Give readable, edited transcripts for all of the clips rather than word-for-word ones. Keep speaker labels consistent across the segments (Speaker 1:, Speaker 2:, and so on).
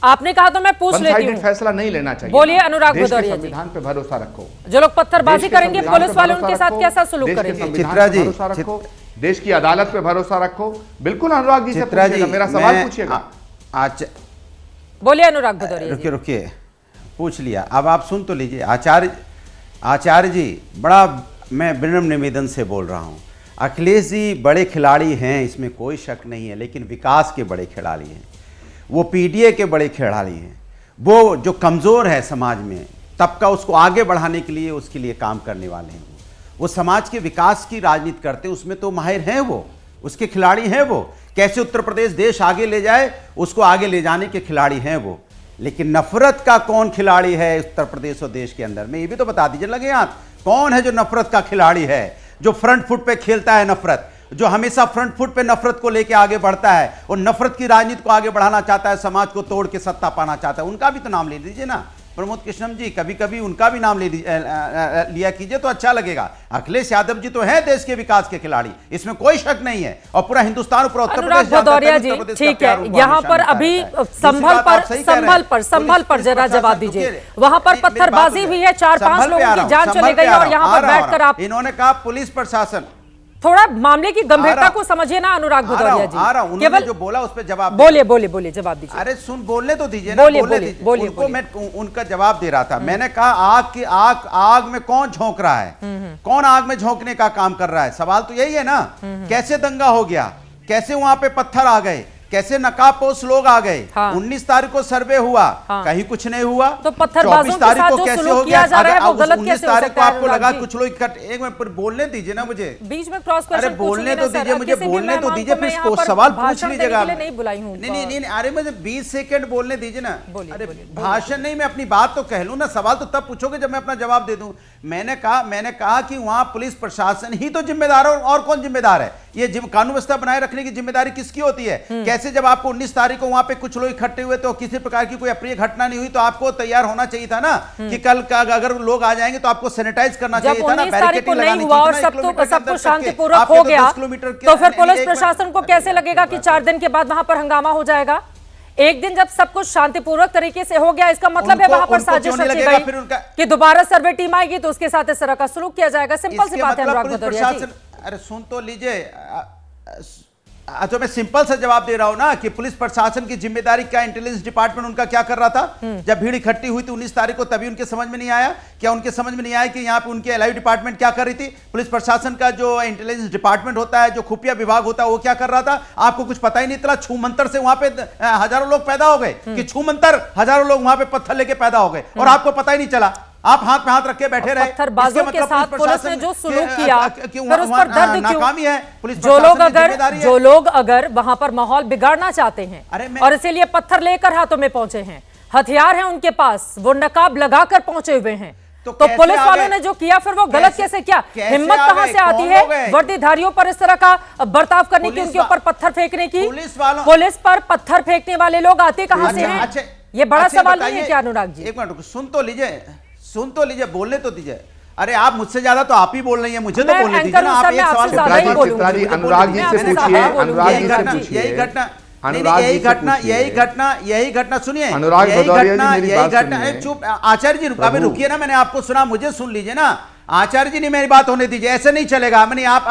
Speaker 1: आपने कहा तो मैं पूछ लेती हूँ।
Speaker 2: फैसला नहीं लेना चाहिए।
Speaker 1: बोलिए अनुराग भदौरिया जी।
Speaker 2: संविधान पे भरोसा रखो।
Speaker 1: जो लोग पत्थरबाजी करेंगे पुलिस वाले उनके साथ कैसा सुलूक करेंगे?
Speaker 2: चित्रा जी, भरोसा रखो, देश की अदालत पे भरोसा रखो। बिल्कुल अनुराग जी से पूछिएगा, मेरा सवाल पूछिएगा।
Speaker 1: बोलिए अनुराग भदौरिया।
Speaker 3: रुकिए रुकिए, पूछ लिया, अब आप सुन तो लीजिए। आचार्य जी, बड़ा मैं विनम्र निवेदन से बोल रहा हूँ। अखिलेश जी बड़े खिलाड़ी हैं, इसमें कोई शक नहीं है, लेकिन विकास के बड़े खिलाड़ी हैं, वो पीडीए के बड़े खिलाड़ी हैं। वो जो कमज़ोर है समाज में तबका, उसको आगे बढ़ाने के लिए उसके लिए काम करने वाले हैं। वो समाज के विकास की राजनीति करते हैं, उसमें तो माहिर हैं, वो उसके खिलाड़ी हैं। वो कैसे उत्तर प्रदेश देश आगे ले जाए, उसको आगे ले जाने के खिलाड़ी हैं वो। लेकिन नफरत का कौन खिलाड़ी है उत्तर प्रदेश और देश के अंदर में, ये भी तो बता दीजिए। लगे हाथ, कौन है जो नफरत का खिलाड़ी है, जो फ्रंट फुट पे खेलता है नफरत, जो हमेशा फ्रंट फुट पे नफरत को लेके आगे बढ़ता है और नफरत की राजनीति को आगे बढ़ाना चाहता है, समाज को तोड़ के सत्ता पाना चाहता है। उनका भी तो नाम ले लीजिए ना प्रमोद कृष्णम जी, कभी कभी उनका भी नाम लिया कीजिए तो अच्छा लगेगा। अखिलेश यादव जी तो है देश के विकास के खिलाड़ी, इसमें कोई शक नहीं है, और पूरा हिंदुस्तान पूरा उत्तर प्रदेश
Speaker 1: भदौरिया जी, ठीक है, यहाँ पर अभी संभल पर जरा जवाब दीजिए। वहां पर पत्थरबाजी हुई है, 4-5 लोगों की जान चली गई, और यहाँ पर बैठकर आप,
Speaker 3: इन्होंने कहा पुलिस प्रशासन,
Speaker 1: थोड़ा मामले की गंभीरता को समझिए ना अनुराग भदौरिया जी।
Speaker 3: केवल जो बोला उस पर जवाब
Speaker 1: बोलिए जवाब दीजिए।
Speaker 3: अरे सुन, बोलने तो दीजिए ना, बोलिए। उनको मैं उनका जवाब दे रहा था। मैंने कहा आग में कौन झोंक रहा है, कौन आग में झोंकने का काम कर रहा है, सवाल तो यही है ना। कैसे दंगा हो गया, कैसे वहां पे पत्थर आ गए, कैसे नकाबपोश लोग आ गए। 19 तारीख को सर्वे हुआ, कहीं कुछ नहीं हुआ।
Speaker 1: तो पत्थरबाजों
Speaker 3: 24 तारीख को कैसे हो गया?
Speaker 1: अगर
Speaker 3: 19 तारीख को आपको लगा कुछ लोग इकट्ठे, एक मिनट बोलने दीजिए ना मुझे,
Speaker 1: बीच में क्रॉस क्वेश्चन।
Speaker 3: अरे बोलने तो दीजिए मुझे, बोलने तो दीजिए, फिर सवाल पूछ लीजिएगा। नहीं, अरे मुझे 20 सेकंड बोलने दीजिए ना। अरे भाषण नहीं, मैं अपनी बात तो कह लूं ना, सवाल तो तब पूछोगे जब मैं अपना जवाब दे दूं। मैंने कहा कि वहां पुलिस प्रशासन ही तो जिम्मेदार है, और कौन जिम्मेदार है? ये कानून व्यवस्था बनाए रखने की जिम्मेदारी किसकी होती है? कैसे जब आपको 19 तारीख को वहां पे कुछ लोग इकट्ठे हुए तो किसी प्रकार की कोई अप्रिय घटना नहीं हुई, तो आपको तैयार होना चाहिए था ना कि कल अगर लोग आ जाएंगे तो आपको सैनिटाइज करना चाहिए था ना, बैरिकेडिंग लगानी चाहिए था।
Speaker 1: सब कुछ शांतिपूर्वक हो गया तो फिर पुलिस प्रशासन को कैसे लगेगा कि 4 दिन के बाद वहां पर हंगामा हो जाएगा? एक दिन जब सब कुछ शांतिपूर्वक तरीके से हो गया, इसका मतलब है वहां पर साजिश रची गई कि दोबारा सर्वे टीम आएगी तो उसके साथ इस तरह का सलूक किया जाएगा। सिंपल सी बात है अनुराग भदौरिया जी।
Speaker 3: अरे सुन तो लीजिए, तो मैं सिंपल सा जवाब दे रहा हूं ना कि पुलिस प्रशासन की जिम्मेदारी क्या, इंटेलिजेंस डिपार्टमेंट उनका क्या कर रहा था जब भीड़ इकट्ठी हुई थी 19 तारीख को? तभी उनके समझ में नहीं आया क्या? उनके समझ में नहीं आया कि यहाँ पे उनके एलआई डिपार्टमेंट क्या कर रही थी? पुलिस प्रशासन का जो इंटेलिजेंस डिपार्टमेंट होता है, जो खुफिया विभाग होता है, वो क्या कर रहा था? आपको कुछ पता ही नहीं चला। छू मंतर से वहां पे हजारों लोग पैदा हो गए, कि छू मंतर हजारों लोग वहां पे पत्थर लेके पैदा हो गए और आपको पता ही नहीं चला। आप हाथ में हाथ रख के बैठे रहे।
Speaker 1: पत्थरबाजों के साथ पुलिस ने जो सुलूक किया, फिर उस पर दर्द क्यों?
Speaker 3: नाकामी है पुलिस
Speaker 1: जो लोग अगर वहां पर माहौल बिगाड़ना चाहते हैं और इसीलिए पत्थर लेकर हाथों में पहुंचे हैं, हथियार हैं उनके पास, वो नकाब लगाकर पहुंचे हुए हैं, तो पुलिस वालों ने जो किया फिर वो गलत कैसे किया? हिम्मत कहां से आती है वर्दीधारियों पर इस तरह का बर्ताव करने की, उनके ऊपर पत्थर फेंकने की? पुलिस पर पत्थर फेंकने वाले लोग आते कहां से हैं? ये बड़ा सवाल नहीं है क्या अनुराग जी?
Speaker 3: एक मिनट सुन तो लीजिए, बोलने तो दीजिए। अरे आप मुझसे ज्यादा तो आप ही बोल रही हैं, मुझे तो बोलने दीजिए ना। आप एक सवाल
Speaker 2: अनुराग जी से पूछिए, अनुराग जी से पूछिए।
Speaker 3: यही घटना सुनिए, यही घटना। चुप आचार्य जी, अभी रुकिए ना, मैंने आपको सुना, मुझे सुन लीजिए ना। आचार्य जी ने मेरी बात होने दीजिए, ऐसे नहीं चलेगा। मैंने आप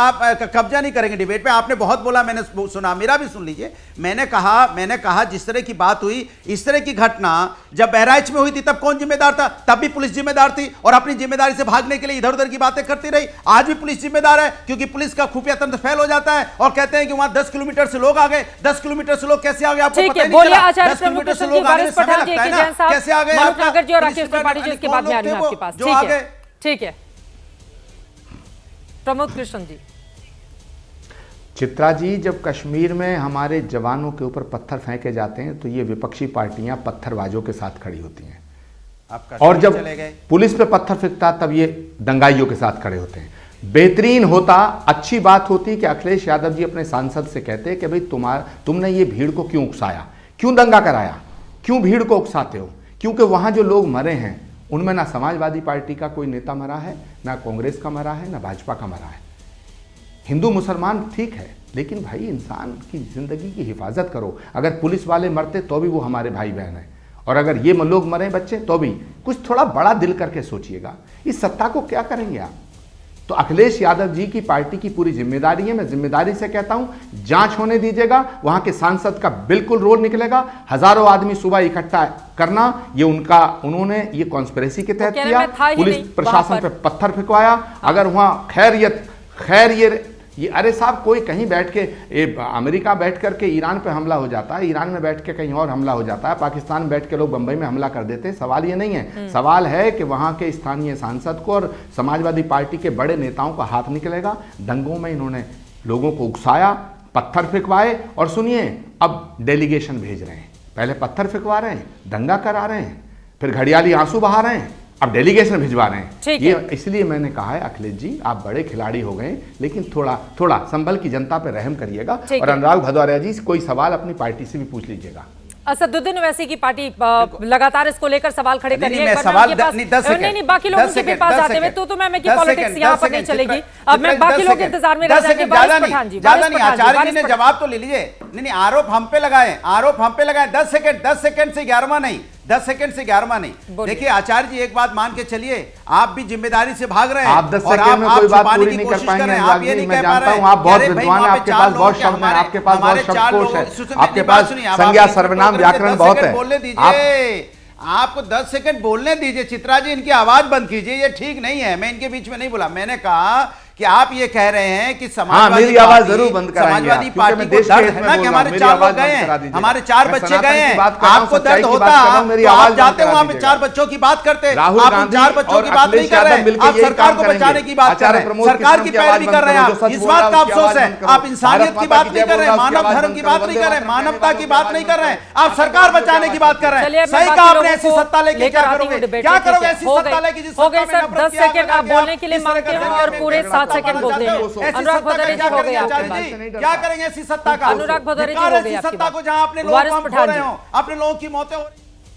Speaker 3: कब्जा नहीं करेंगे डिबेट पे। आपने बहुत बोला, मैंने सुना, मेरा भी सुन लीजिए। मैंने कहा जिस तरह की बात हुई, इस तरह की घटना जब बहराइच में हुई थी तब कौन जिम्मेदार था? तब भी पुलिस जिम्मेदार थी और अपनी जिम्मेदारी से भागने के लिए इधर उधर की बातें करती रही। आज भी पुलिस जिम्मेदार है, क्योंकि पुलिस का खुफिया तंत्र फेल हो जाता है और कहते हैं कि वहां 10 किलोमीटर से लोग आ गए। 10 किलोमीटर से लोग कैसे आ गए आपको पता नहीं चला। 10 किलोमीटर से लोग आने में समय लगता है ना, कैसे आ गए?
Speaker 1: ठीक है प्रमोद कृष्ण जी।
Speaker 2: चित्रा जी, जब कश्मीर में हमारे जवानों के ऊपर पत्थर फेंके जाते हैं तो ये विपक्षी पार्टियां पत्थरबाजों के साथ खड़ी होती हैं, और जब पुलिस पे पत्थर फेंकता तब ये दंगाइयों के साथ खड़े होते हैं। बेहतरीन होता, अच्छी बात होती कि अखिलेश यादव जी अपने सांसद से कहते कि भाई तुमने ये भीड़ को क्यों उकसाया, क्यों दंगा कराया, क्यों भीड़ को उकसाते हो? क्योंकि वहां जो लोग मरे हैं उनमें ना समाजवादी पार्टी का कोई नेता मरा है, ना कांग्रेस का मरा है, ना भाजपा का मरा है। हिंदू मुसलमान ठीक है, लेकिन भाई इंसान की जिंदगी की हिफाजत करो। अगर पुलिस वाले मरते तो भी वो हमारे भाई बहन हैं। और अगर ये लोग मरे बच्चे तो भी कुछ थोड़ा बड़ा दिल करके सोचिएगा, इस सत्ता को क्या करेंगे आप। तो अखिलेश यादव जी की पार्टी की पूरी जिम्मेदारी है, मैं जिम्मेदारी से कहता हूं, जांच होने दीजिएगा, वहां के सांसद का बिल्कुल रोल निकलेगा। हजारों आदमी सुबह इकट्ठा करना, ये उन्होंने ये कॉन्स्पिरेसी के तहत किया, पुलिस प्रशासन पे पत्थर फेंकवाया। अगर वहां खैर ये अरे साहब, कोई कहीं बैठ के अमेरिका बैठ करके ईरान पे हमला हो जाता है, ईरान में बैठ के कहीं और हमला हो जाता है, पाकिस्तान में बैठ के लोग बंबई में हमला कर देते हैं। सवाल ये नहीं है, सवाल है कि वहाँ के स्थानीय सांसद को और समाजवादी पार्टी के बड़े नेताओं का हाथ निकलेगा। दंगों में इन्होंने लोगों को उकसाया, पत्थर फेंकवाए, और सुनिए अब डेलीगेशन भेज रहे हैं। पहले पत्थर फेंकवा रहे हैं, दंगा करा रहे हैं, फिर घड़ियाली आंसू बहा रहे हैं, अब डेलीगेशन भिजवा रहे हैं। ये इसलिए मैंने कहा है अखिलेश जी, आप बड़े खिलाड़ी हो गए, लेकिन थोड़ा संभल की जनता पे रहम करिएगा। और अनुराग भदौरिया जी, कोई सवाल अपनी पार्टी से भी पूछ लीजिएगा।
Speaker 1: असदुद्दीन ओवैसी की पार्टी लगातार इसको लेकर सवाल खड़े कर रही है। नहीं, बाकी लोगों के पास आते हुए तो मैं की पॉलिटिक्स यहाँ पर नहीं चलेगी। अब मैं बाकी लोगों के इंतजार में रह जाएंगे।
Speaker 3: आचार्य जी ने जवाब तो ले लीजिए। नहीं, आरोप हम पे लगाए, 10 सेकंड से 11वां नहीं, 10 सेकंड से 11वां नहीं। देखिए आचार्य जी, एक बात मान के चलिए, आप भी जिम्मेदारी से भाग रहे हैं।
Speaker 2: आप 10 सेकंड में कोई बात पूरी नहीं कर पाएंगे। आप ये नहीं कह पा रहे हैं। आप बहुत विद्वान हैं, आपके पास बहुत शब्द हैं, आपके पास बहुत शब्दकोश है, आपके पास संज्ञा सर्वनाम व्याकरण बहुत है।
Speaker 3: बोलने दीजिए, आपको 10 सेकंड बोलने दीजिए। चित्रा जी, इनकी आवाज बंद कीजिए, ये ठीक नहीं है। मैं इनके बीच में नहीं बोला। मैंने कहा कि आप ये कह रहे हैं कि समाजवादी
Speaker 2: आवाज जरूर बंद कराएंगे,
Speaker 3: समाजवादी पार्टी को दर्द है ना कि हमारे 4 लोग गए हैं, हमारे 4 बच्चे गए हैं। आपको दर्द होता, आप जाते वहां पे 4 बच्चों की बात करते हैं, आप 4 बच्चों की बात नहीं कर रहे हैं, आप सरकार को बचाने की बात कर रहे हैं, सरकार की पैरवी कर रहे हैं आप। इस बात का अफसोस है, आप इंसानियत की बात नहीं कर रहे हैं, मानव धर्म की बात नहीं कर रहे हैं, मानवता की बात नहीं कर रहे हैं, आप सरकार बचाने की बात कर रहे हैं। सही कहा आपने, ऐसी सत्ता लेके क्या करोगे, क्या करोगे ऐसी सत्ता लेके जिस
Speaker 1: हो गए सर 10 सेकंड आप बोलने के लिए मांगते हैं और पूरे 7 सेकंड बोलते हैं। अनुराग भदौरिया जी हो गए आपके पास।
Speaker 3: क्या करेंगे ऐसी सत्ता का?
Speaker 1: अनुराग भदौरिया जी हो गए आपके पास।
Speaker 3: सत्ता को जहां अपने लोग खो रहे हो, अपने लोगों की मौतें हो रही।